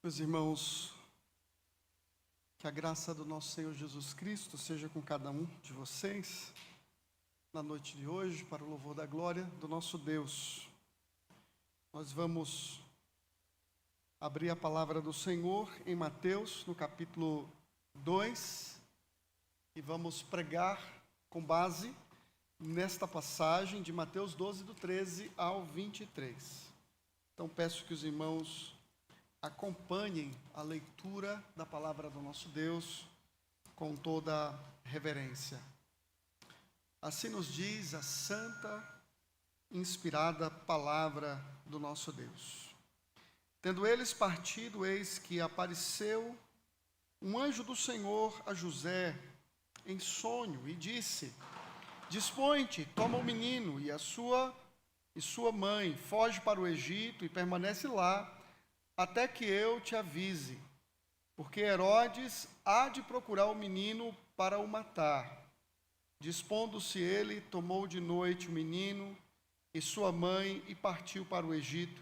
Meus irmãos, que a graça do nosso Senhor Jesus Cristo seja com cada um de vocês na noite de hoje, para o louvor da glória do nosso Deus. Nós vamos abrir a palavra do Senhor em Mateus, no capítulo 2, e vamos pregar com base nesta passagem de Mateus 12, do 13 ao 23. Então peço que os irmãos acompanhem a leitura da palavra do nosso Deus com toda reverência. Assim nos diz a santa, inspirada palavra do nosso Deus. Tendo eles partido, eis que apareceu um anjo do Senhor a José em sonho e disse: Dispõe-te, toma o menino e sua mãe, foge para o Egito e permanece lá, até que eu te avise, porque Herodes há de procurar o menino para o matar. Dispondo-se ele, tomou de noite o menino e sua mãe e partiu para o Egito.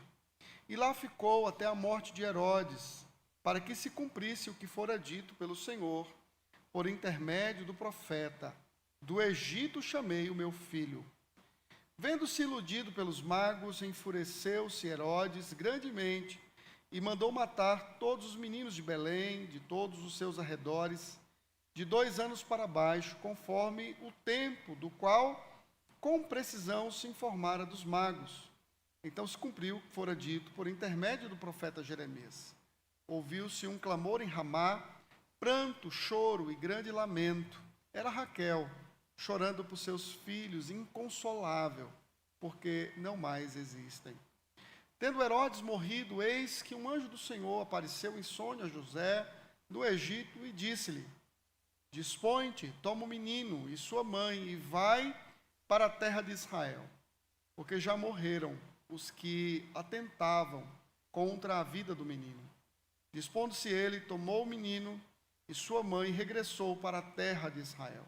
E lá ficou até a morte de Herodes, para que se cumprisse o que fora dito pelo Senhor, por intermédio do profeta: do Egito chamei o meu filho. Vendo-se iludido pelos magos, enfureceu-se Herodes grandemente, e mandou matar todos os meninos de Belém, de todos os seus arredores, de 2 anos para baixo, conforme o tempo do qual, com precisão, se informara dos magos. Então se cumpriu o que fora dito por intermédio do profeta Jeremias. Ouviu-se um clamor em Ramá, pranto, choro e grande lamento. Era Raquel, chorando por seus filhos, inconsolável, porque não mais existem. Tendo Herodes morrido, eis que um anjo do Senhor apareceu em sonho a José, no Egito, e disse-lhe: Dispõe-te, toma o menino e sua mãe, e vai para a terra de Israel, porque já morreram os que atentavam contra a vida do menino. Dispondo-se ele, tomou o menino e sua mãe, e regressou para a terra de Israel.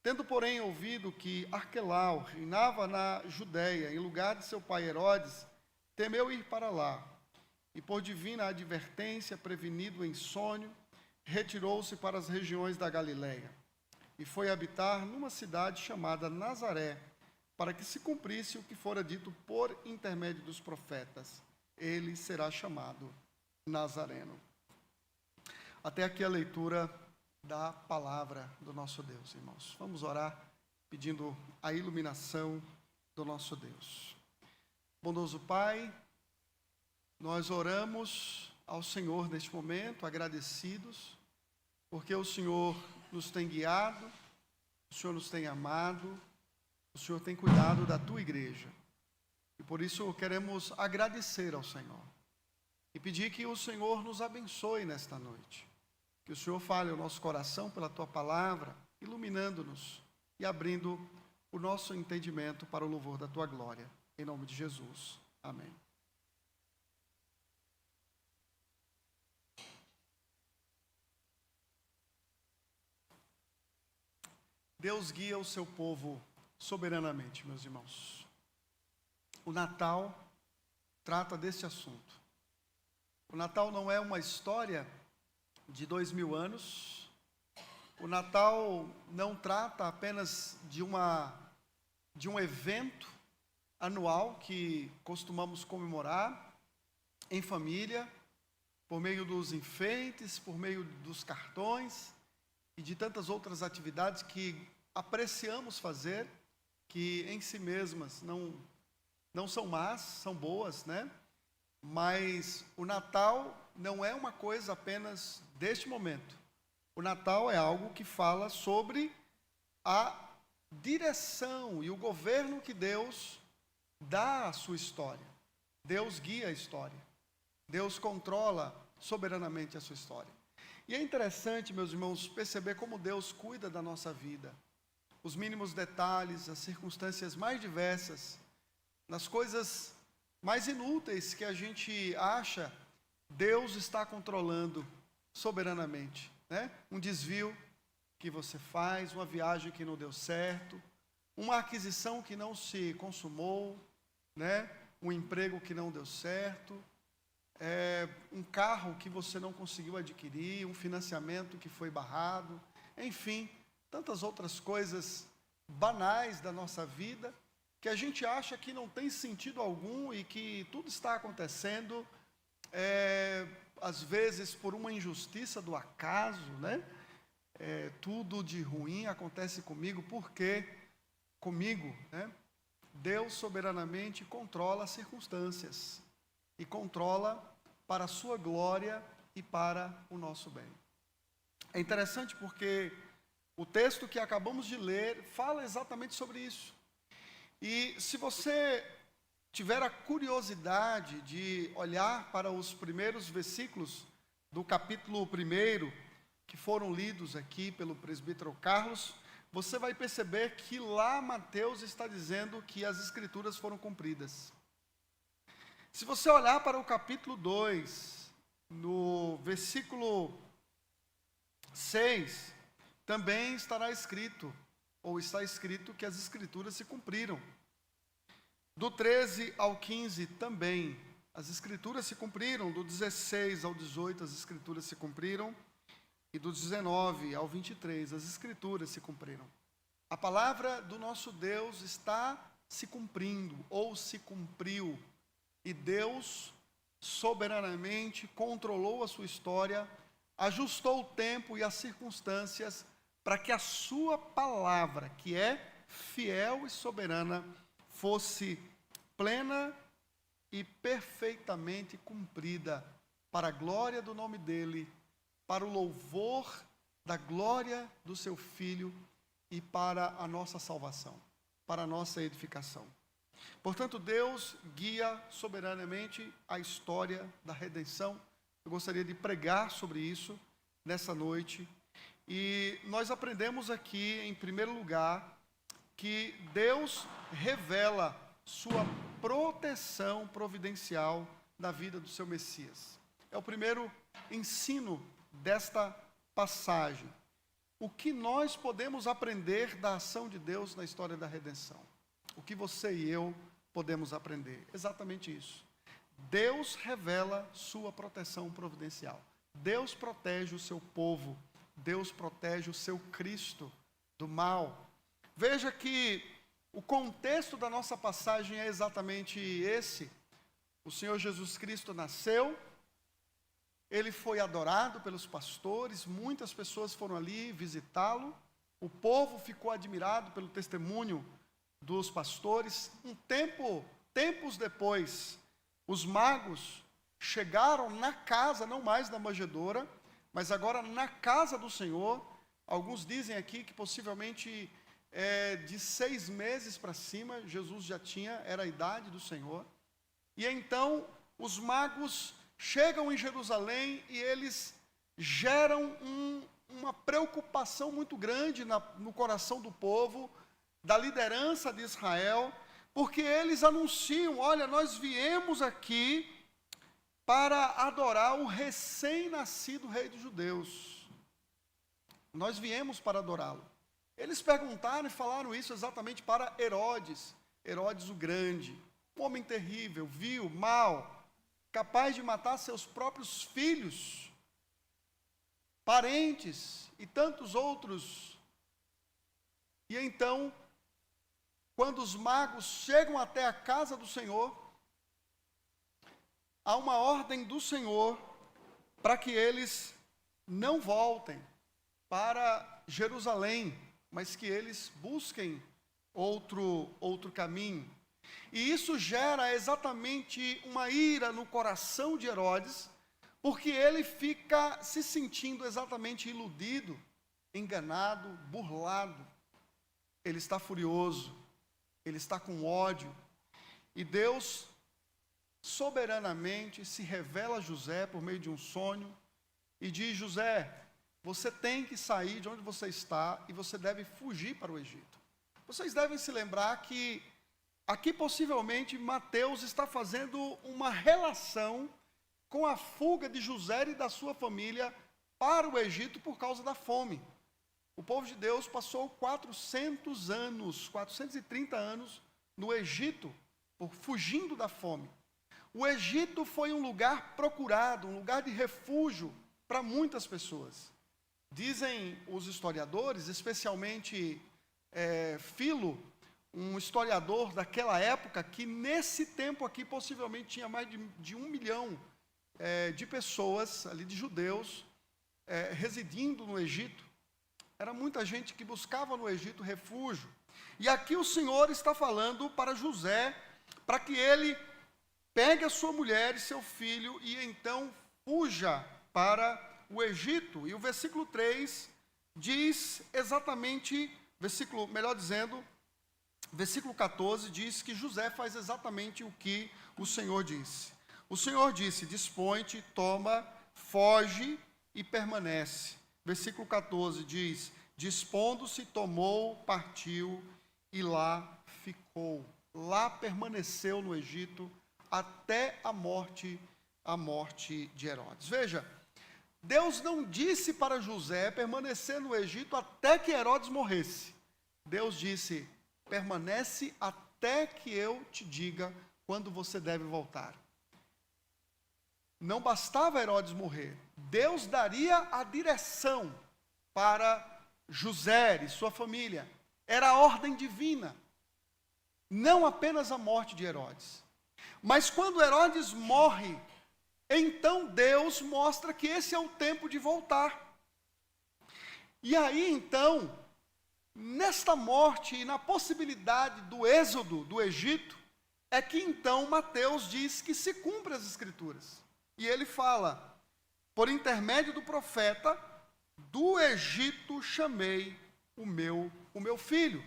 Tendo, porém, ouvido que Arquelau reinava na Judéia, em lugar de seu pai Herodes, temeu ir para lá, e por divina advertência, prevenido em sonho, retirou-se para as regiões da Galiléia, e foi habitar numa cidade chamada Nazaré, para que se cumprisse o que fora dito por intermédio dos profetas: ele será chamado Nazareno. Até aqui a leitura da palavra do nosso Deus, irmãos. Vamos orar pedindo a iluminação do nosso Deus. Bondoso Pai, nós oramos ao Senhor neste momento, agradecidos, porque o Senhor nos tem guiado, o Senhor nos tem amado, o Senhor tem cuidado da Tua igreja. E por isso queremos agradecer ao Senhor e pedir que o Senhor nos abençoe nesta noite. Que o Senhor fale ao nosso coração pela Tua palavra, iluminando-nos e abrindo o nosso entendimento para o louvor da Tua glória. Em nome de Jesus. Amém. Deus guia o seu povo soberanamente, meus irmãos. O Natal trata desse assunto. O Natal não é uma história de 2000 anos. O Natal não trata apenas de um evento anual que costumamos comemorar em família, por meio dos enfeites, por meio dos cartões e de tantas outras atividades que apreciamos fazer, que em si mesmas não são más, são boas, né? Mas o Natal não é uma coisa apenas deste momento. O Natal é algo que fala sobre a direção e o governo que Deus dá à sua história. Deus guia a história. Deus controla soberanamente a sua história. E é interessante, meus irmãos, perceber como Deus cuida da nossa vida. Os mínimos detalhes, as circunstâncias mais diversas, nas coisas mais inúteis que a gente acha, Deus está controlando soberanamente, né? Um desvio que você faz, uma viagem que não deu certo, uma aquisição que não se consumou, né? Um emprego que não deu certo. um carro que você não conseguiu adquirir, um financiamento que foi barrado, enfim, tantas outras coisas banais da nossa vida, que a gente acha que não tem sentido algum e que tudo está acontecendo, às vezes por uma injustiça do acaso, né? Tudo de ruim acontece comigo, porque comigo, né? Deus soberanamente controla as circunstâncias e controla para a sua glória e para o nosso bem. É interessante porque o texto que acabamos de ler fala exatamente sobre isso. E se você tiver a curiosidade de olhar para os primeiros versículos do capítulo 1, que foram lidos aqui pelo presbítero Carlos, você vai perceber que lá Mateus está dizendo que as escrituras foram cumpridas. Se você olhar para o capítulo 2, no versículo 6, também estará escrito, ou está escrito, que as escrituras se cumpriram. Do 13 ao 15 também, as escrituras se cumpriram. Do 16 ao 18, as escrituras se cumpriram. E do 19 ao 23, as escrituras se cumpriram. A palavra do nosso Deus está se cumprindo, ou se cumpriu. E Deus, soberanamente, controlou a sua história, ajustou o tempo e as circunstâncias para que a sua palavra, que é fiel e soberana, fosse plena e perfeitamente cumprida, para a glória do nome dEle, para o louvor da glória do seu Filho e para a nossa salvação, para a nossa edificação. Portanto, Deus guia soberanamente a história da redenção. Eu gostaria de pregar sobre isso nessa noite. E nós aprendemos aqui, em primeiro lugar, que Deus revela sua proteção providencial na vida do seu Messias. É o primeiro ensino desta passagem. O que nós podemos aprender da ação de Deus na história da redenção? O que você e eu podemos aprender? Exatamente isso. Deus revela sua proteção providencial. Deus protege o seu povo. Deus protege o seu Cristo do mal. Veja que o contexto da nossa passagem é exatamente esse. O Senhor Jesus Cristo nasceu, Ele foi adorado pelos pastores, muitas pessoas foram ali visitá-lo, o povo ficou admirado pelo testemunho dos pastores. Tempos depois, os magos chegaram na casa, não mais na manjedoura, mas agora na casa do Senhor. Alguns dizem aqui que possivelmente de 6 meses para cima, Jesus já tinha, era a idade do Senhor. E então os magos chegam em Jerusalém e eles geram uma preocupação muito grande no coração do povo, da liderança de Israel, porque eles anunciam: olha, nós viemos aqui para adorar o recém-nascido rei dos judeus. Nós viemos para adorá-lo. Eles perguntaram e falaram isso exatamente para Herodes, Herodes o Grande, um homem terrível, vil, mau, capaz de matar seus próprios filhos, parentes e tantos outros. E então, quando os magos chegam até a casa do Senhor, há uma ordem do Senhor para que eles não voltem para Jerusalém, mas que eles busquem outro caminho. E isso gera exatamente uma ira no coração de Herodes, porque ele fica se sentindo exatamente iludido, enganado, burlado. Ele está furioso, ele está com ódio. E Deus soberanamente se revela a José por meio de um sonho e diz: José, você tem que sair de onde você está e você deve fugir para o Egito. Vocês devem se lembrar que aqui possivelmente Mateus está fazendo uma relação com a fuga de José e da sua família para o Egito por causa da fome. O povo de Deus passou 430 anos no Egito, fugindo da fome. o Egito foi um lugar procurado, um lugar de refúgio para muitas pessoas. Dizem os historiadores, especialmente Filo, um historiador daquela época, que nesse tempo aqui possivelmente tinha mais de 1 milhão de pessoas, ali de judeus, residindo no Egito. Era muita gente que buscava no Egito refúgio. E aqui o Senhor está falando para José, para que ele pegue a sua mulher e seu filho e então fuja para o Egito. E o versículo 3 diz exatamente, versículo 14 diz que José faz exatamente o que o Senhor disse. O Senhor disse: dispõe-te, toma, foge e permanece. Versículo 14 diz: dispondo-se, tomou, partiu e lá ficou. Lá permaneceu no Egito até a morte de Herodes. Veja, Deus não disse para José permanecer no Egito até que Herodes morresse. Deus disse: permanece até que eu te diga quando você deve voltar. Não bastava Herodes morrer, Deus daria a direção para José e sua família. Era a ordem divina, não apenas a morte de Herodes. Mas quando Herodes morre, então Deus mostra que esse é o tempo de voltar. E aí então, nesta morte e na possibilidade do êxodo do Egito, é que então Mateus diz que se cumpre as Escrituras. E ele fala: por intermédio do profeta, do Egito chamei o meu filho.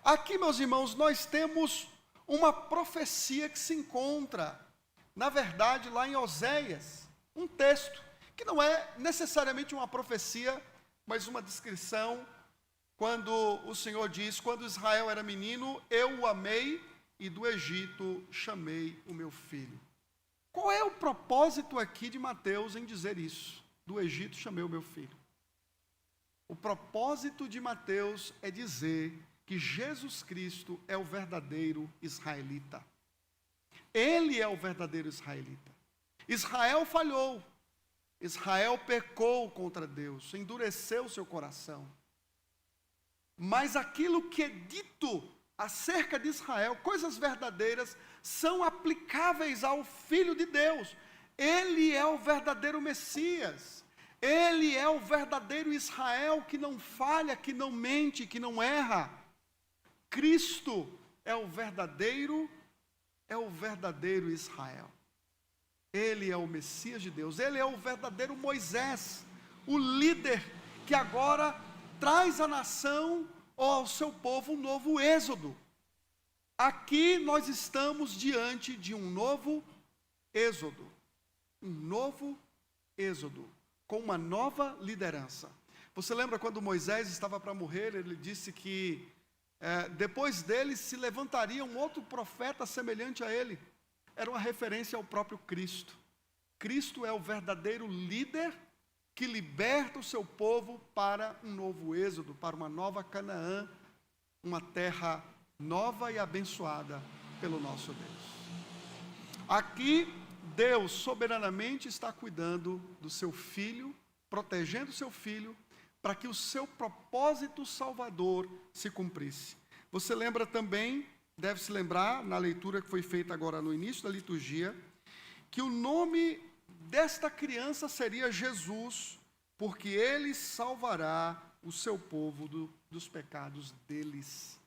Aqui, meus irmãos, nós temos uma profecia que se encontra, na verdade, lá em Oséias, um texto que não é necessariamente uma profecia, mas uma descrição, quando o Senhor diz: quando Israel era menino, eu o amei, e do Egito chamei o meu filho. Qual é o propósito aqui de Mateus em dizer isso? Do Egito chamei o meu filho. O propósito de Mateus é dizer que Jesus Cristo é o verdadeiro israelita. Ele é o verdadeiro israelita. Israel falhou. Israel pecou contra Deus, endureceu seu coração. Mas aquilo que é dito acerca de Israel, coisas verdadeiras, são aplicáveis ao Filho de Deus. Ele é o verdadeiro Messias. Ele é o verdadeiro Israel que não falha, que não mente, que não erra. Cristo é o verdadeiro Israel. Ele é o Messias de Deus. Ele é o verdadeiro Moisés, o líder que agora traz à nação ou ao seu povo um novo êxodo. Aqui nós estamos diante de um novo êxodo. Um novo êxodo, com uma nova liderança. Você lembra quando Moisés estava para morrer, ele disse que depois dele se levantaria um outro profeta semelhante a ele. Era uma referência ao próprio Cristo. Cristo é o verdadeiro líder que liberta o seu povo para um novo êxodo, para uma nova Canaã, uma terra nova e abençoada pelo nosso Deus. Aqui, Deus soberanamente está cuidando do seu filho, protegendo o seu filho, para que o seu propósito salvador se cumprisse. Você lembra também, deve se lembrar, na leitura que foi feita agora no início da liturgia, que o nome desta criança seria Jesus, porque ele salvará o seu povo dos pecados deles.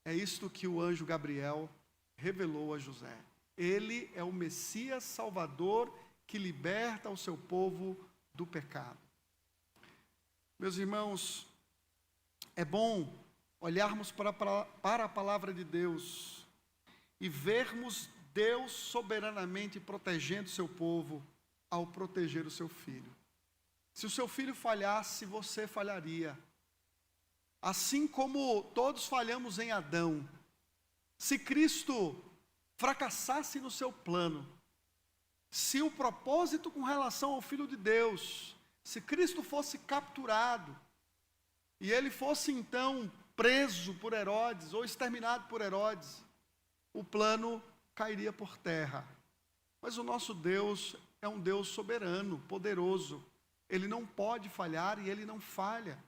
É isto que o anjo Gabriel revelou a José. Ele é o Messias Salvador que liberta o seu povo do pecado. Meus irmãos, é bom olharmos para a palavra de Deus e vermos Deus soberanamente protegendo o seu povo ao proteger o seu filho. Se o seu filho falhasse, você falharia. Assim como todos falhamos em Adão, se Cristo fracassasse no seu plano, se o propósito com relação ao Filho de Deus, se Cristo fosse capturado, e ele fosse então preso por Herodes, ou exterminado por Herodes, o plano cairia por terra. Mas o nosso Deus é um Deus soberano, poderoso. Ele não pode falhar e Ele não falha.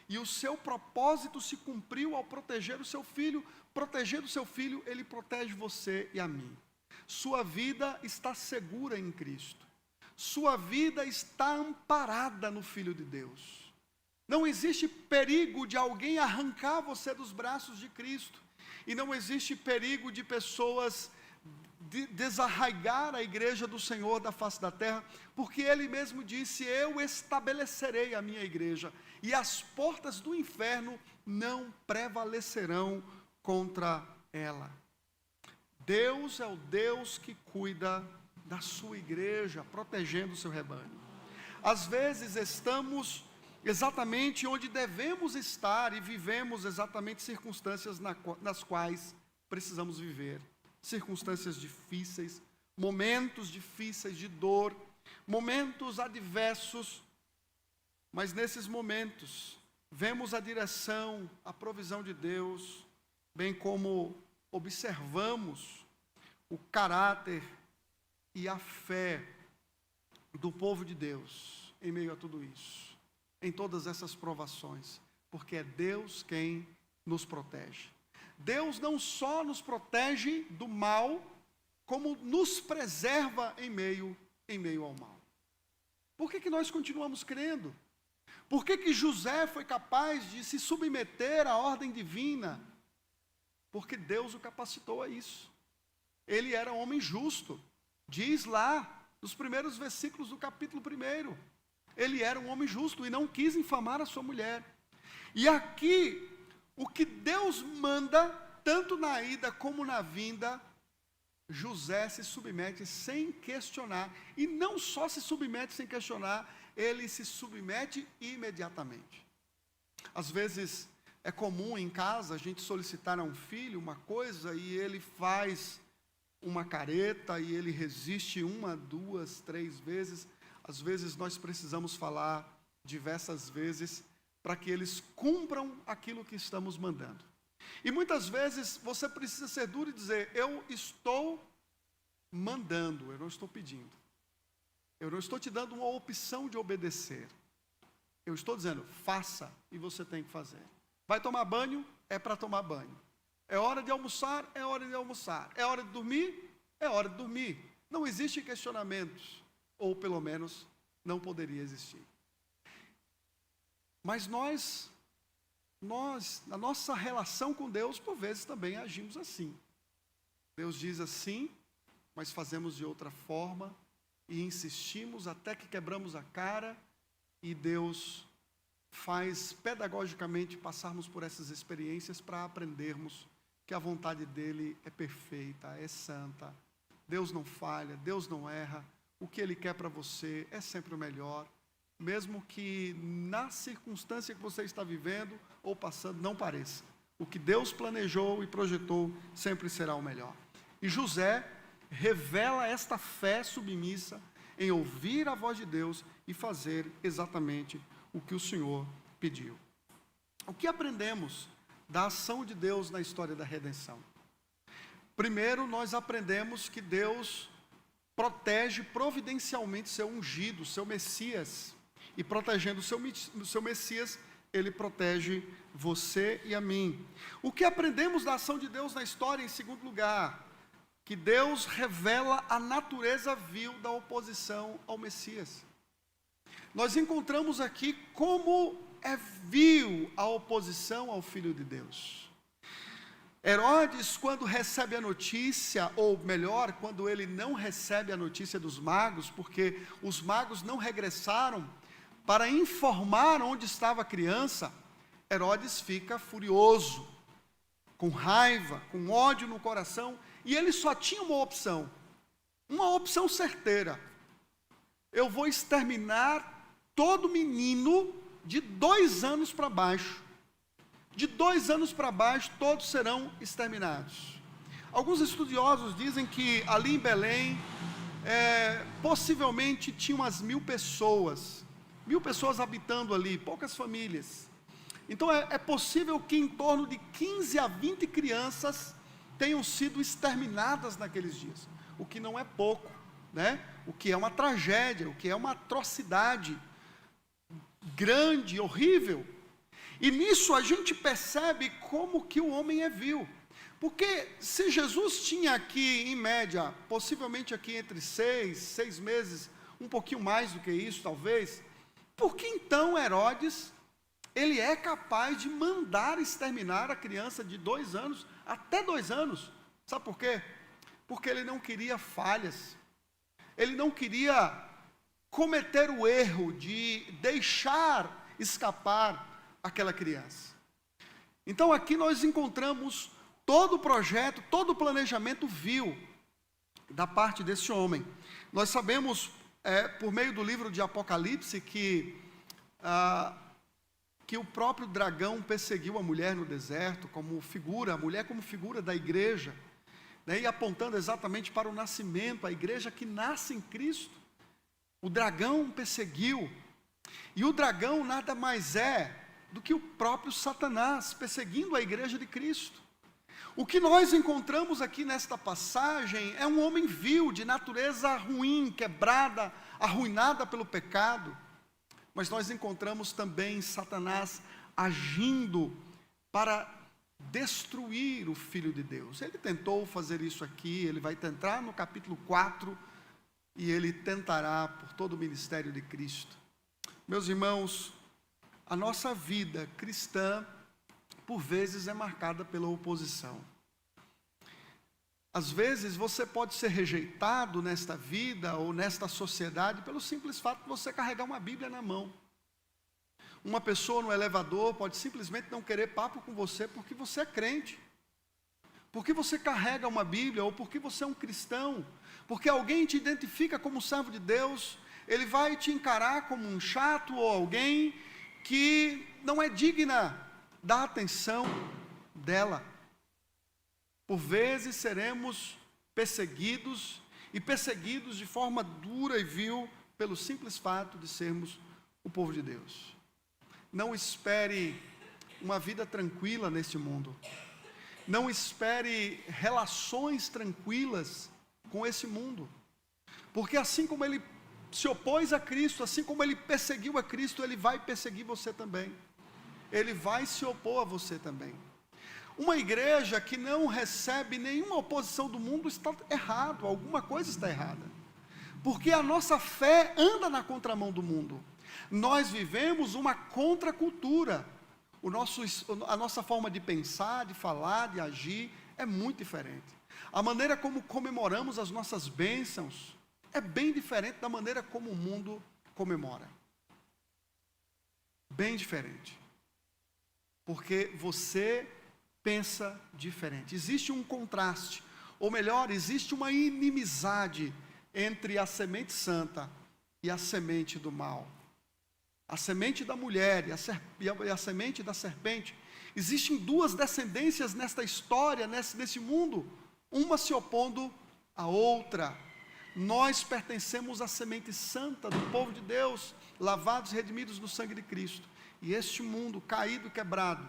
E o seu propósito se cumpriu ao proteger o seu filho. Protegendo o seu filho, Ele protege você e a mim. Sua vida está segura em Cristo. Sua vida está amparada no Filho de Deus. Não existe perigo de alguém arrancar você dos braços de Cristo. E não existe perigo de pessoas desarraigar a igreja do Senhor da face da terra, porque Ele mesmo disse: eu estabelecerei a minha igreja, e as portas do inferno não prevalecerão contra ela. Deus é o Deus que cuida da sua igreja, protegendo o seu rebanho. Às vezes estamos exatamente onde devemos estar e vivemos exatamente circunstâncias nas quais precisamos viver. Circunstâncias difíceis, momentos difíceis de dor, momentos adversos, mas nesses momentos vemos a direção, a provisão de Deus, bem como observamos o caráter e a fé do povo de Deus em meio a tudo isso, em todas essas provações, porque é Deus quem nos protege. Deus não só nos protege do mal, como nos preserva em meio ao mal. Por que nós continuamos crendo? Por que José foi capaz de se submeter à ordem divina? Porque Deus o capacitou a isso. Ele era homem justo. Diz lá, nos primeiros versículos do capítulo 1, ele era um homem justo e não quis infamar a sua mulher. E aqui, o que Deus manda, tanto na ida como na vinda, José se submete sem questionar. E não só se submete sem questionar, ele se submete imediatamente. Às vezes é comum em casa a gente solicitar a um filho uma coisa e ele faz uma careta e ele resiste 1, 2, 3 vezes. Às vezes nós precisamos falar diversas vezes para que eles cumpram aquilo que estamos mandando. E muitas vezes você precisa ser duro e dizer: eu estou mandando, eu não estou pedindo. Eu não estou te dando uma opção de obedecer. Eu estou dizendo: faça, e você tem que fazer. Vai tomar banho? É para tomar banho. É hora de almoçar? É hora de almoçar. É hora de dormir? É hora de dormir. Não existe questionamentos, ou pelo menos não poderia existir. Mas nós, na nossa relação com Deus, por vezes também agimos assim. Deus diz assim, mas fazemos de outra forma, e insistimos até que quebramos a cara, e Deus faz pedagogicamente passarmos por essas experiências para aprendermos que a vontade dEle é perfeita, é santa. Deus não falha, Deus não erra. O que Ele quer para você é sempre o melhor, mesmo que na circunstância que você está vivendo ou passando não pareça. O que Deus planejou e projetou sempre será o melhor. E José revela esta fé submissa em ouvir a voz de Deus e fazer exatamente o que o Senhor pediu. O que aprendemos da ação de Deus na história da redenção? Primeiro, nós aprendemos que Deus protege providencialmente seu ungido, seu Messias. E protegendo o seu Messias, Ele protege você e a mim. O que aprendemos da ação de Deus na história, em segundo lugar? Que Deus revela a natureza vil da oposição ao Messias. Nós encontramos aqui como é vil a oposição ao Filho de Deus. Herodes, quando recebe a notícia, ou melhor, quando ele não recebe a notícia dos magos, porque os magos não regressaram para informar onde estava a criança, Herodes fica furioso, com raiva, com ódio no coração, e ele só tinha uma opção certeira: eu vou exterminar todo menino de 2 anos para baixo. De 2 anos para baixo, todos serão exterminados. Alguns estudiosos dizem que ali em Belém, possivelmente tinham umas 1.000 pessoas. 1.000 pessoas habitando ali, poucas famílias. Então é possível que em torno de 15 a 20 crianças tenham sido exterminadas naqueles dias. O que não é pouco né? O que é uma tragédia, o que é uma atrocidade grande, horrível. E nisso a gente percebe como que o homem é vil. Porque se Jesus tinha aqui, em média, possivelmente aqui entre 6 meses, um pouquinho mais do que isso, talvez, por que então Herodes, ele é capaz de mandar exterminar a criança de 2 anos, até 2 anos? Sabe por quê? Porque ele não queria falhas. Ele não queria cometer o erro de deixar escapar aquela criança. Então aqui nós encontramos todo o projeto, todo o planejamento vil da parte desse homem. Nós sabemos, por meio do livro de Apocalipse, que o próprio dragão perseguiu a mulher no deserto, como figura, a mulher como figura da igreja, né, e apontando exatamente para o nascimento, a igreja que nasce em Cristo. O dragão perseguiu, e o dragão nada mais é do que o próprio Satanás perseguindo a igreja de Cristo. O que nós encontramos aqui nesta passagem é um homem vil, de natureza ruim, quebrada, arruinada pelo pecado. Mas nós encontramos também Satanás agindo para destruir o Filho de Deus. Ele tentou fazer isso aqui, ele vai tentar no capítulo 4, e ele tentará por todo o ministério de Cristo. Meus irmãos, a nossa vida cristã, por vezes, é marcada pela oposição. Às vezes você pode ser rejeitado nesta vida ou nesta sociedade pelo simples fato de você carregar uma Bíblia na mão. Uma pessoa no elevador pode simplesmente não querer papo com você porque você é crente. Porque você carrega uma Bíblia ou porque você é um cristão. Porque alguém te identifica como servo de Deus, ele vai te encarar como um chato ou alguém que não é digna da atenção dela. Por vezes seremos perseguidos, e perseguidos de forma dura e vil, pelo simples fato de sermos o povo de Deus. Não espere uma vida tranquila neste mundo. Não espere relações tranquilas com esse mundo. Porque assim como ele se opôs a Cristo, assim como ele perseguiu a Cristo, ele vai perseguir você também. Ele vai se opor a você também. Uma igreja que não recebe nenhuma oposição do mundo está errado, alguma coisa está errada. Porque a nossa fé anda na contramão do mundo. Nós vivemos uma contracultura. A nossa forma de pensar, de falar, de agir é muito diferente. A maneira como comemoramos as nossas bênçãos é bem diferente da maneira como o mundo comemora. Bem diferente. Porque você pensa diferente. Existe um contraste, ou melhor, existe uma inimizade entre a semente santa e a semente do mal. A semente da mulher e a semente da serpente. Existem 2 descendências nesta história, nesse mundo, uma se opondo à outra. Nós pertencemos à semente santa do povo de Deus, lavados e redimidos no sangue de Cristo. E este mundo caído e quebrado,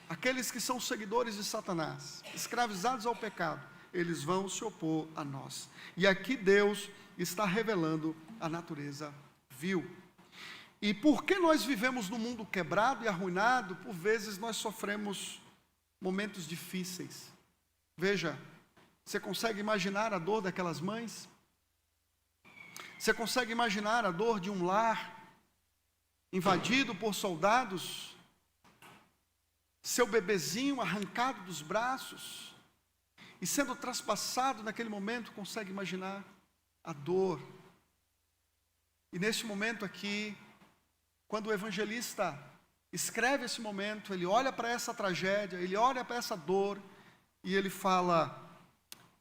aqueles que são seguidores de Satanás, escravizados ao pecado, eles vão se opor a nós. E aqui Deus está revelando a natureza vil. E porque nós vivemos num mundo quebrado e arruinado, por vezes nós sofremos momentos difíceis. Veja, você consegue imaginar a dor daquelas mães? Você consegue imaginar a dor de um lar invadido por soldados? Seu bebezinho arrancado dos braços e sendo traspassado naquele momento, consegue imaginar a dor. E nesse momento aqui, quando o evangelista escreve esse momento, ele olha para essa tragédia, ele olha para essa dor e ele fala: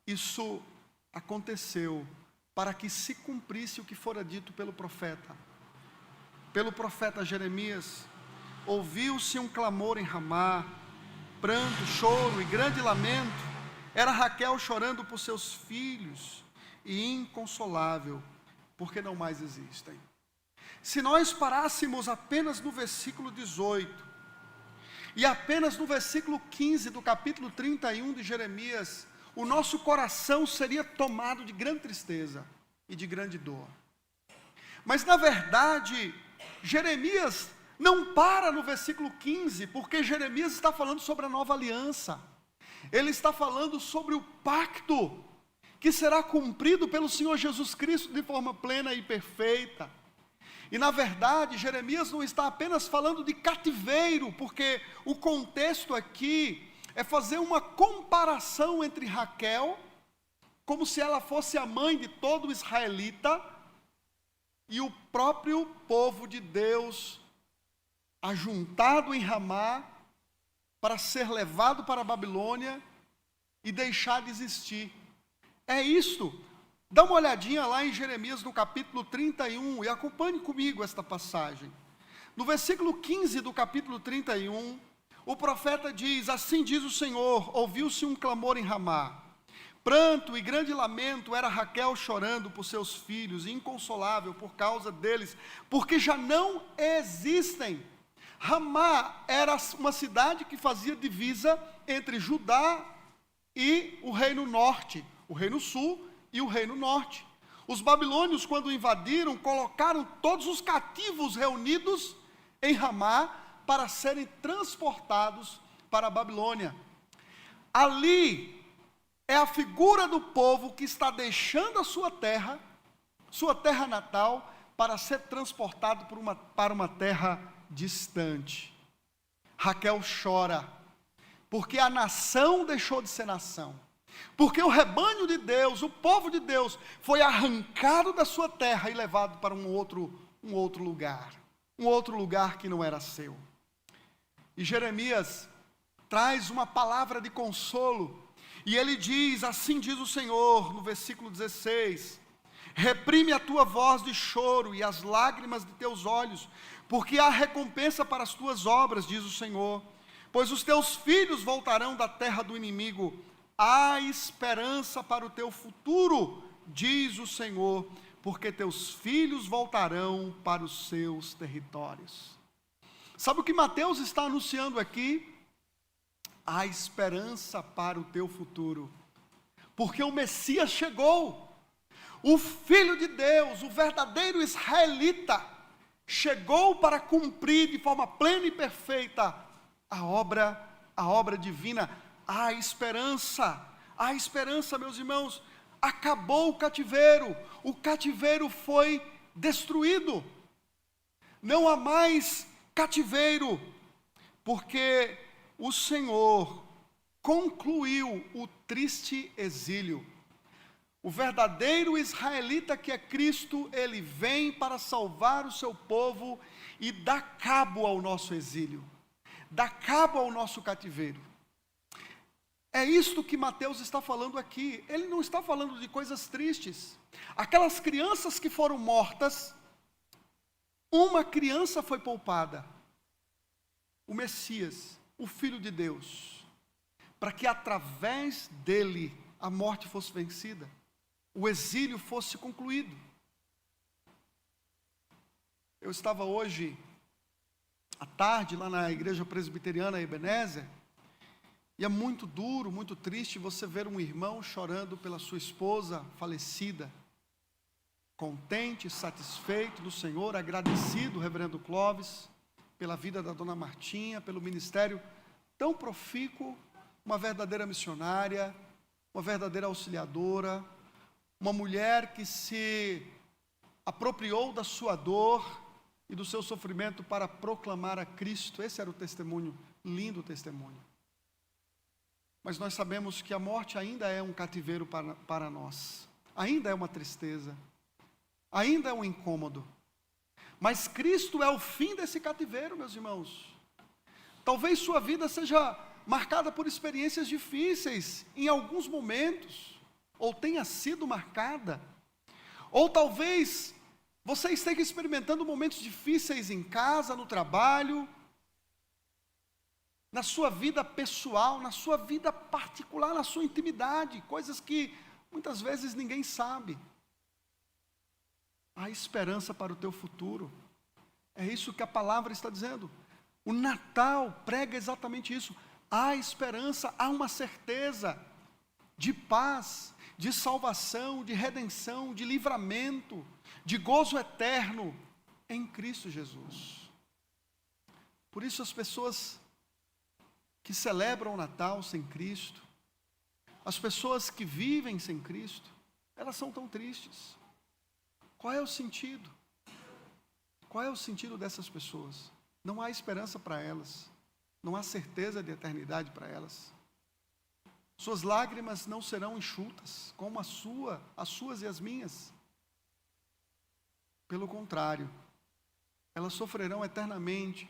isso aconteceu para que se cumprisse o que fora dito pelo profeta Jeremias. Ouviu-se um clamor em Ramá, pranto, choro e grande lamento. Era Raquel chorando por seus filhos e inconsolável, porque não mais existem. Se nós parássemos apenas no versículo 18 e apenas no versículo 15 do capítulo 31 de Jeremias, o nosso coração seria tomado de grande tristeza. e de grande dor. Mas na verdade, Jeremias não para no versículo 15, porque Jeremias está falando sobre a nova aliança. Ele está falando sobre o pacto que será cumprido pelo Senhor Jesus Cristo de forma plena e perfeita. E na verdade, Jeremias não está apenas falando de cativeiro, porque o contexto aqui é fazer uma comparação entre Raquel, como se ela fosse a mãe de todo israelita, e o próprio povo de Deus, ajuntado em Ramá, para ser levado para a Babilônia e deixar de existir. É isto. Dá uma olhadinha lá em Jeremias no capítulo 31 e acompanhe comigo esta passagem. No versículo 15 do capítulo 31, o profeta diz: assim diz o Senhor, ouviu-se um clamor em Ramá. Pranto e grande lamento era Raquel chorando por seus filhos, e inconsolável por causa deles, porque já não existem. Ramá era uma cidade que fazia divisa entre Judá e o reino norte, o reino sul e o reino norte. Os babilônios, quando invadiram, colocaram todos os cativos reunidos em Ramá para serem transportados para a Babilônia. Ali é a figura do povo que está deixando a sua terra natal, para ser transportado para uma terra distante. Raquel chora, porque a nação deixou de ser nação. Porque o rebanho de Deus, o povo de Deus, foi arrancado da sua terra e levado para um outro lugar que não era seu. E Jeremias traz uma palavra de consolo, e ele diz: assim diz o Senhor, no versículo 16, reprime a tua voz de choro e as lágrimas de teus olhos, porque há recompensa para as tuas obras, diz o Senhor, pois os teus filhos voltarão da terra do inimigo. Há esperança para o teu futuro, diz o Senhor, porque teus filhos voltarão para os seus territórios. Sabe o que Mateus está anunciando aqui? Há esperança para o teu futuro, porque o Messias chegou, o Filho de Deus, o verdadeiro israelita, chegou para cumprir de forma plena e perfeita a obra divina. Há esperança, meus irmãos. Acabou o cativeiro foi destruído, não há mais cativeiro, porque o Senhor concluiu o triste exílio. O verdadeiro israelita, que é Cristo, ele vem para salvar o seu povo e dá cabo ao nosso exílio, dá cabo ao nosso cativeiro. É isto que Mateus está falando aqui. Ele não está falando de coisas tristes. Aquelas crianças que foram mortas, uma criança foi poupada, o Messias, o Filho de Deus, para que através dele a morte fosse vencida, o exílio fosse concluído. Eu estava hoje à tarde lá na igreja presbiteriana Ebenezer, e é muito duro, muito triste você ver um irmão chorando pela sua esposa falecida, contente, satisfeito do Senhor, agradecido, reverendo Clóvis, pela vida da dona Martinha, pelo ministério tão profícuo, uma verdadeira missionária, uma verdadeira auxiliadora, uma mulher que se apropriou da sua dor e do seu sofrimento para proclamar a Cristo. Esse era o testemunho, lindo testemunho. Mas nós sabemos que a morte ainda é um cativeiro para nós, ainda é uma tristeza, ainda é um incômodo. Mas Cristo é o fim desse cativeiro, meus irmãos. Talvez sua vida seja marcada por experiências difíceis em alguns momentos, ou tenha sido marcada, ou talvez você esteja experimentando momentos difíceis em casa, no trabalho, na sua vida pessoal, na sua vida particular, na sua intimidade, coisas que muitas vezes ninguém sabe. Há esperança para o teu futuro. É isso que a palavra está dizendo. O Natal prega exatamente isso. Há esperança, há uma certeza de paz, de salvação, de redenção, de livramento, de gozo eterno em Cristo Jesus. Por isso as pessoas que celebram o Natal sem Cristo, as pessoas que vivem sem Cristo, elas são tão tristes. Qual é o sentido? Qual é o sentido dessas pessoas? Não há esperança para elas, não há certeza de eternidade para elas. Suas lágrimas não serão enxutas, como as suas e as minhas. Pelo contrário, elas sofrerão eternamente,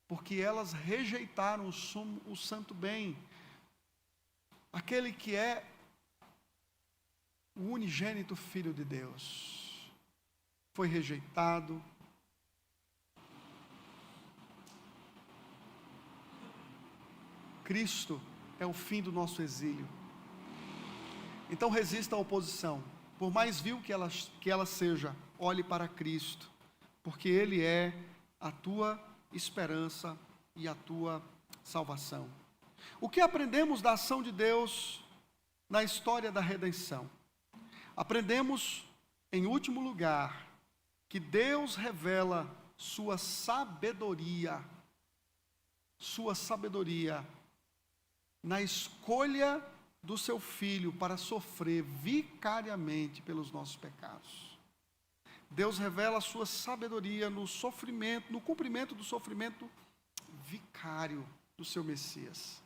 porque elas rejeitaram o santo bem, aquele que é o unigênito Filho de Deus. Foi rejeitado. Cristo é o fim do nosso exílio. Então resista à oposição. Por mais vil que ela seja, olhe para Cristo, porque Ele é a tua esperança e a tua salvação. O que aprendemos da ação de Deus na história da redenção? Aprendemos, em último lugar, que Deus revela sua sabedoria na escolha do seu Filho para sofrer vicariamente pelos nossos pecados. Deus revela a sua sabedoria no sofrimento, no cumprimento do sofrimento vicário do seu Messias.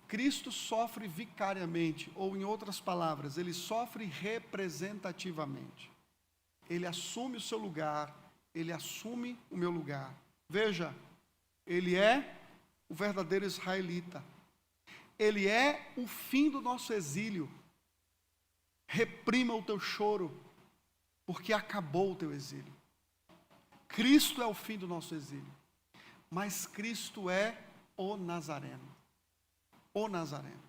Cristo sofre vicariamente, ou em outras palavras, ele sofre representativamente. Ele assume o seu lugar, ele assume o meu lugar. Veja, ele é o verdadeiro israelita. Ele é o fim do nosso exílio. Reprima o teu choro, porque acabou o teu exílio. Cristo é o fim do nosso exílio. Mas Cristo é o Nazareno. O Nazareno.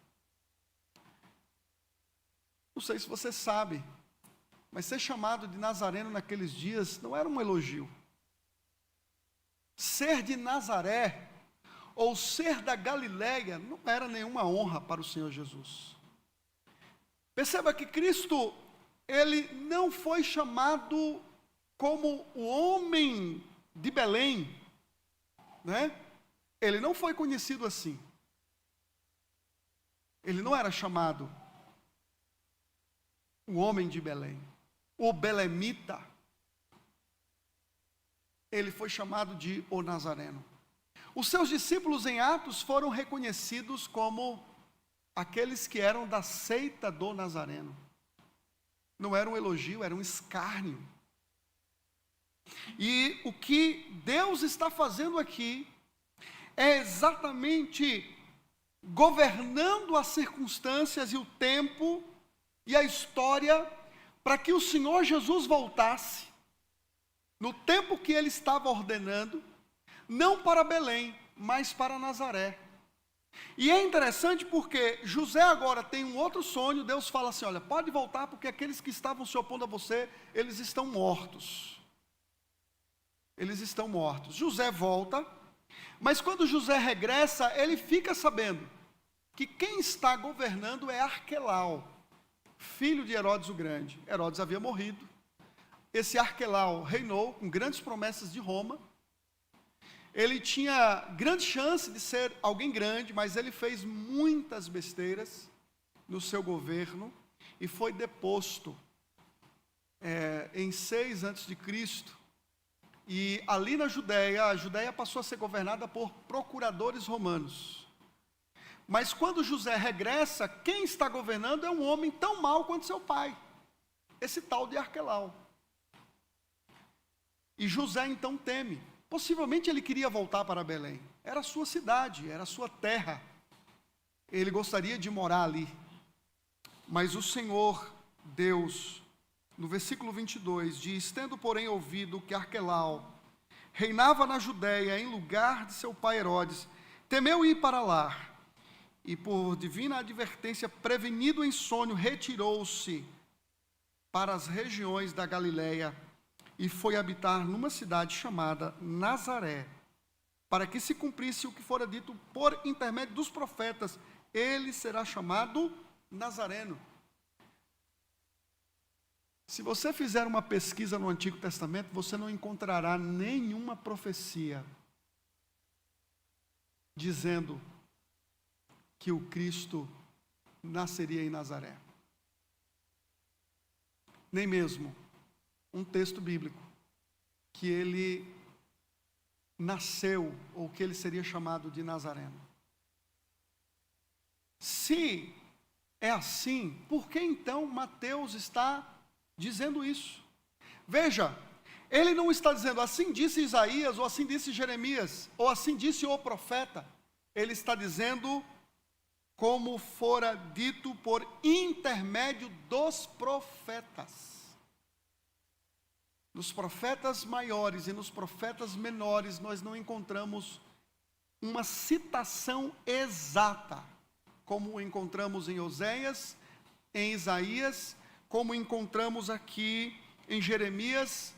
Não sei se você sabe, mas ser chamado de Nazareno naqueles dias não era um elogio. Ser de Nazaré, ou ser da Galileia, não era nenhuma honra para o Senhor Jesus. Perceba que Cristo, ele não foi chamado como o homem de Belém, né? Ele não foi conhecido assim. Ele não era chamado o homem de Belém, o belemita. Ele foi chamado de o Nazareno. Os seus discípulos em Atos foram reconhecidos como aqueles que eram da seita do Nazareno. Não era um elogio, era um escárnio. E o que Deus está fazendo aqui é exatamente governando as circunstâncias e o tempo e a história para que o Senhor Jesus voltasse no tempo que ele estava ordenando, não para Belém, mas para Nazaré. E é interessante porque José agora tem um outro sonho. Deus fala assim: olha, pode voltar, porque aqueles que estavam se opondo a você, eles estão mortos. Eles estão mortos. José volta, mas quando José regressa, ele fica sabendo que quem está governando é Arquelau, filho de Herodes o Grande. Herodes havia morrido. Esse Arquelau reinou com grandes promessas de Roma. Ele tinha grande chance de ser alguém grande, mas ele fez muitas besteiras no seu governo e foi deposto em 6 a.C. E ali na Judéia, a Judéia passou a ser governada por procuradores romanos. Mas quando José regressa, quem está governando é um homem tão mau quanto seu pai, esse tal de Arquelau. E José então teme. Possivelmente ele queria voltar para Belém. Era a sua cidade, era a sua terra. Ele gostaria de morar ali. Mas o Senhor Deus, no versículo 22, diz: tendo porém ouvido que Arquelau reinava na Judéia em lugar de seu pai Herodes, temeu ir para lá. E por divina advertência, prevenido em sonho, retirou-se para as regiões da Galileia e foi habitar numa cidade chamada Nazaré, para que se cumprisse o que fora dito por intermédio dos profetas: ele será chamado Nazareno. Se você fizer uma pesquisa no Antigo Testamento, você não encontrará nenhuma profecia dizendo que o Cristo nasceria em Nazaré. Nem mesmo um texto bíblico que ele nasceu ou que ele seria chamado de Nazareno. Se é assim, por que então Mateus está dizendo isso? Veja, ele não está dizendo assim disse Isaías, ou assim disse Jeremias, ou assim disse o profeta. Ele está dizendo como fora dito por intermédio dos profetas. Nos profetas maiores e nos profetas menores, nós não encontramos uma citação exata, como encontramos em Oséias, em Isaías, como encontramos aqui em Jeremias,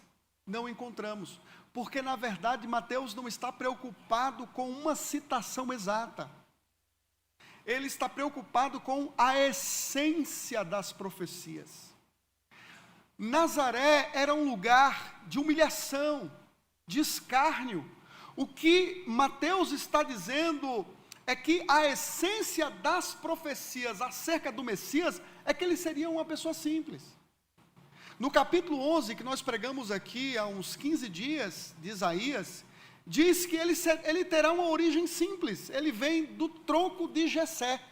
não encontramos. Porque, na verdade, Mateus não está preocupado com uma citação exata. Ele está preocupado com a essência das profecias. Nazaré era um lugar de humilhação, de escárnio. O que Mateus está dizendo é que a essência das profecias acerca do Messias é que ele seria uma pessoa simples. No capítulo 11, que nós pregamos aqui há uns 15 dias, de Isaías, diz que ele terá uma origem simples, ele vem do tronco de Jessé.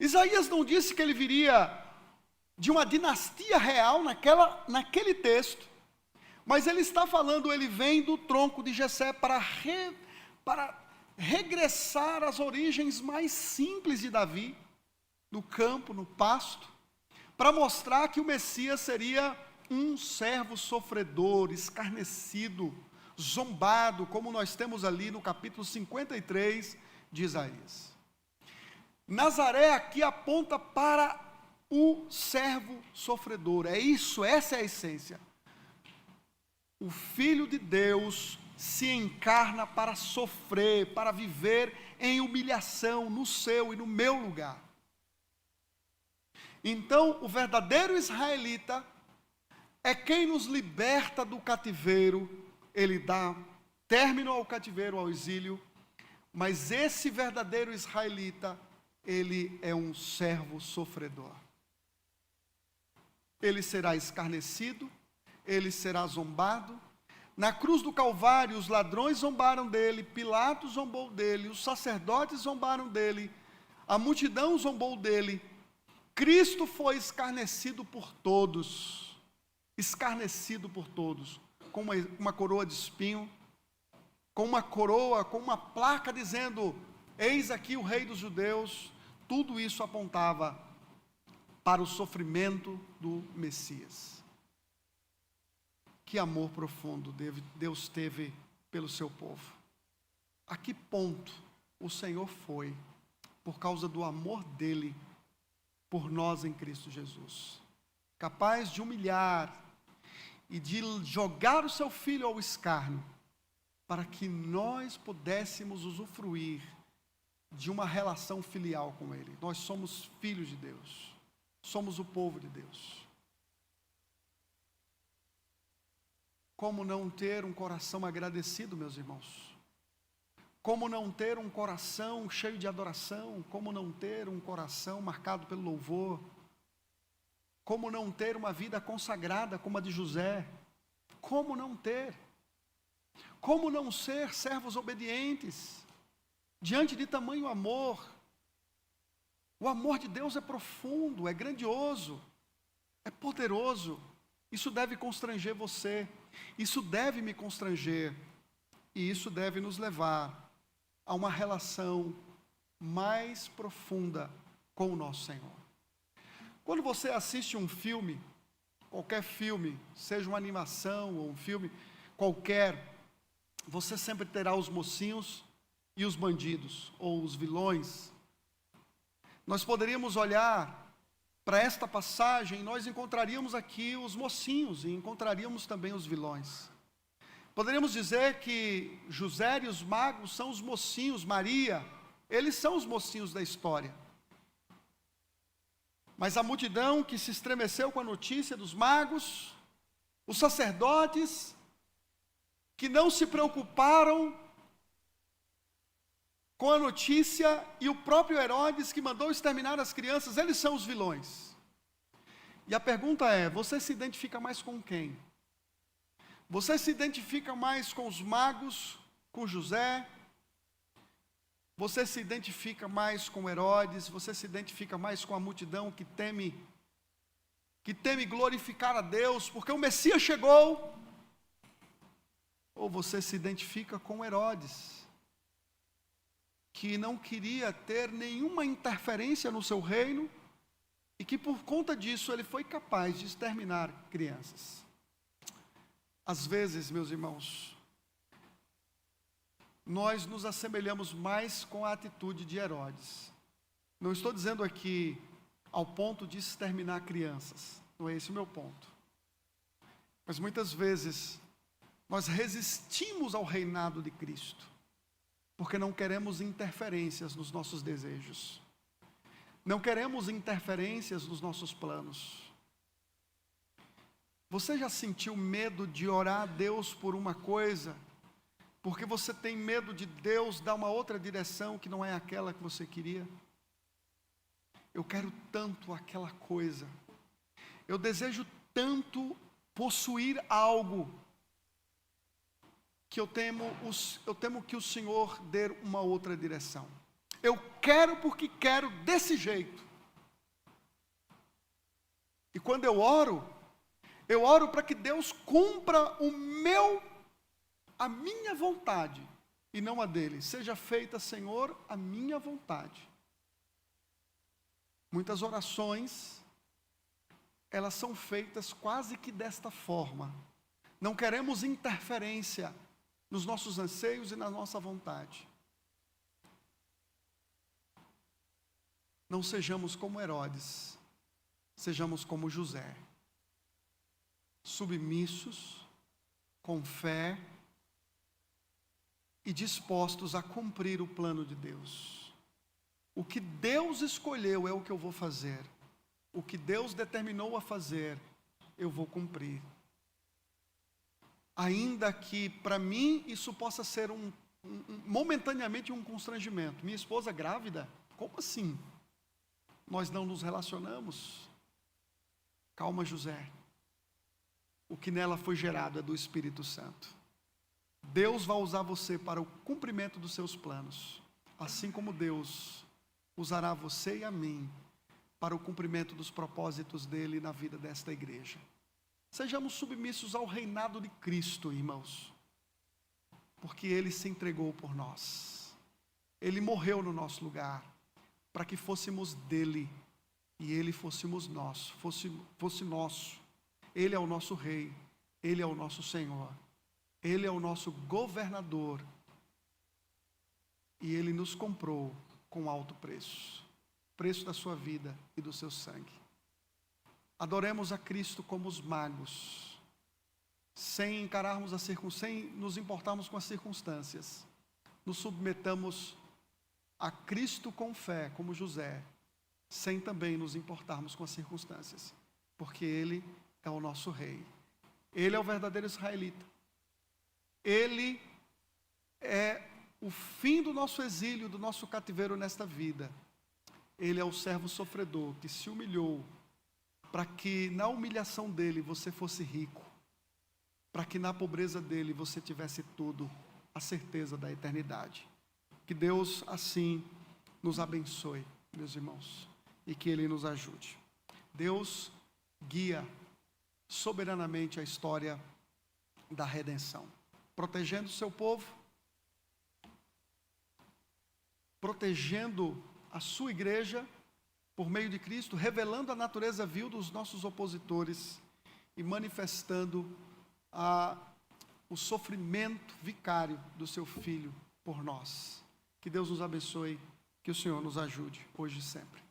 Isaías não disse que ele viria de uma dinastia real naquele texto, mas ele está falando, ele vem do tronco de Jessé para regressar às origens mais simples de Davi, no campo, no pasto, para mostrar que o Messias seria um servo sofredor, escarnecido, zombado, como nós temos ali no capítulo 53 de Isaías. Nazaré aqui aponta para o servo sofredor, é isso, essa é a essência. O Filho de Deus se encarna para sofrer, para viver em humilhação no seu e no meu lugar. Então, o verdadeiro israelita é quem nos liberta do cativeiro, ele dá término ao cativeiro, ao exílio, mas esse verdadeiro israelita, ele é um servo sofredor. Ele será escarnecido, ele será zombado. Na cruz do Calvário, os ladrões zombaram dele, Pilatos zombou dele, os sacerdotes zombaram dele, a multidão zombou dele. Cristo foi escarnecido por todos, com uma coroa de espinho, com uma coroa, com uma placa dizendo, eis aqui o Rei dos Judeus. Tudo isso apontava para o sofrimento do Messias. Que amor profundo Deus teve pelo seu povo. A que ponto o Senhor foi, por causa do amor dele, por nós em Cristo Jesus. Capaz de humilhar e de jogar o seu Filho ao escárnio, para que nós pudéssemos usufruir de uma relação filial com Ele. Nós somos filhos de Deus. Somos o povo de Deus. Como não ter um coração agradecido, meus irmãos? Como não ter um coração cheio de adoração? Como não ter um coração marcado pelo louvor? Como não ter uma vida consagrada como a de José? Como não ter? Como não ser servos obedientes diante de tamanho amor? O amor de Deus é profundo, é grandioso, é poderoso. Isso deve constranger você, isso deve me constranger, e isso deve nos levar a uma relação mais profunda com o nosso Senhor. Quando você assiste um filme, qualquer filme, seja uma animação ou um filme qualquer, você sempre terá os mocinhos e os bandidos, ou os vilões. Nós poderíamos olhar para esta passagem, nós encontraríamos aqui os mocinhos e encontraríamos também os vilões. Poderíamos dizer que José e os magos são os mocinhos, Maria, eles são os mocinhos da história. Mas a multidão que se estremeceu com a notícia dos magos, os sacerdotes que não se preocuparam com a notícia, e o próprio Herodes que mandou exterminar as crianças, eles são os vilões. E a pergunta é, você se identifica mais com quem? Você se identifica mais com os magos, com José? Você se identifica mais com Herodes? Você se identifica mais com a multidão que teme glorificar a Deus, porque o Messias chegou? Ou você se identifica com Herodes, que não queria ter nenhuma interferência no seu reino, e que por conta disso ele foi capaz de exterminar crianças? Às vezes, meus irmãos, nós nos assemelhamos mais com a atitude de Herodes. Não estou dizendo aqui ao ponto de exterminar crianças, não é esse o meu ponto. Mas muitas vezes nós resistimos ao reinado de Cristo, porque não queremos interferências nos nossos desejos. Não queremos interferências nos nossos planos. Você já sentiu medo de orar a Deus por uma coisa, porque você tem medo de Deus dar uma outra direção que não é aquela que você queria? Eu quero tanto aquela coisa. Eu desejo tanto possuir algo, que eu temo que o Senhor dê uma outra direção. Eu quero porque quero desse jeito. E quando eu oro para que Deus cumpra a minha vontade, e não a dele. Seja feita, Senhor, a minha vontade. Muitas orações, elas são feitas quase que desta forma. Não queremos interferência nos nossos anseios e na nossa vontade. Não sejamos como Herodes, sejamos como José, submissos, com fé e dispostos a cumprir o plano de Deus. O que Deus escolheu é o que eu vou fazer. O que Deus determinou a fazer, eu vou cumprir. Ainda que para mim isso possa ser momentaneamente um constrangimento. Minha esposa grávida? Como assim? Nós não nos relacionamos? Calma, José. O que nela foi gerado é do Espírito Santo. Deus vai usar você para o cumprimento dos seus planos, assim como Deus usará você e a mim para o cumprimento dos propósitos dele na vida desta igreja. Sejamos submissos ao reinado de Cristo, irmãos, porque ele se entregou por nós. Ele morreu no nosso lugar, para que fôssemos dele e ele fosse nosso. Ele é o nosso rei, ele é o nosso Senhor, ele é o nosso governador, e ele nos comprou com alto preço da sua vida e do seu sangue. Adoremos a Cristo como os magos, sem nos importarmos com as circunstâncias. Nos submetamos a Cristo com fé, como José, sem também nos importarmos com as circunstâncias, porque ele é o nosso rei. Ele é o verdadeiro israelita. Ele é o fim do nosso exílio, do nosso cativeiro nesta vida. Ele é o servo sofredor que se humilhou para que na humilhação dele você fosse rico, para que na pobreza dele você tivesse tudo, a certeza da eternidade. Que Deus assim nos abençoe, meus irmãos, e que ele nos ajude. Deus guia soberanamente a história da redenção, protegendo o seu povo, protegendo a sua igreja por meio de Cristo, revelando a natureza vil dos nossos opositores e manifestando o sofrimento vicário do seu Filho por nós. Que Deus nos abençoe, que o Senhor nos ajude hoje e sempre.